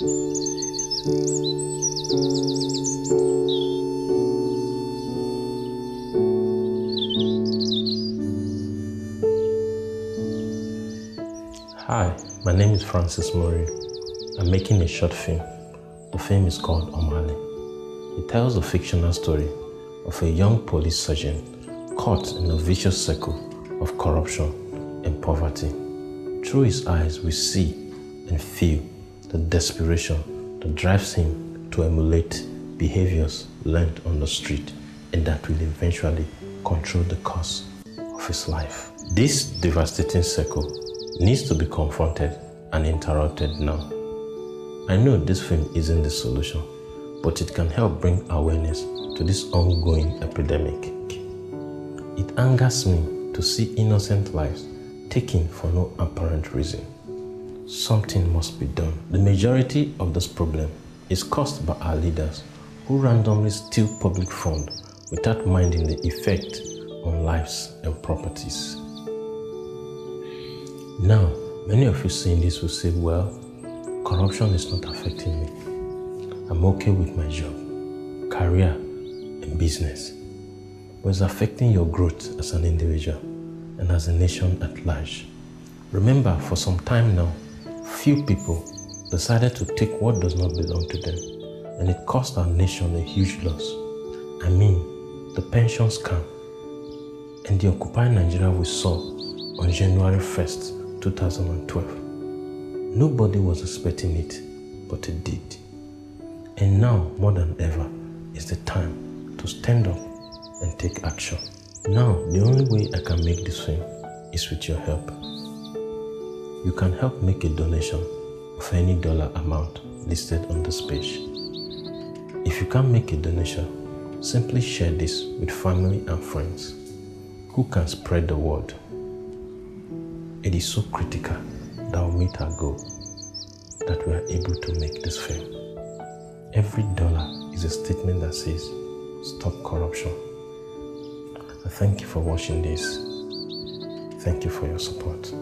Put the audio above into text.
Hi, my name is Francis Mori. I'm making a short film. The film is called Omale. It tells a fictional story of a young police sergeant caught in a vicious circle of corruption and poverty. Through his eyes, we see and feel the desperation that drives him to emulate behaviors learned on the street and that will eventually control the course of his life. This devastating circle needs to be confronted and interrupted now. I know this film isn't the solution, but it can help bring awareness to this ongoing epidemic. It angers me to see innocent lives taken for no apparent reason. Something must be done. The majority of this problem is caused by our leaders who randomly steal public funds without minding the effect on lives and properties. Now, many of you seeing this will say, well, corruption is not affecting me. I'm okay with my job, career, and business. But it's affecting your growth as an individual and as a nation at large. Remember, for some time now, few people decided to take what does not belong to them, and it cost our nation a huge loss. I mean, the pension scam and the Occupy Nigeria we saw on January 1st, 2012. Nobody was expecting it, but it did. And now, more than ever, is the time to stand up and take action. Now, the only way I can make this film is with your help. You can help make a donation of any dollar amount listed on this page. If you can't make a donation, simply share this with family and friends who can spread the word. It is so critical that we'll meet our goal, that we are able to make this film. Every dollar is a statement that says, stop corruption. I thank you for watching this. Thank you for your support.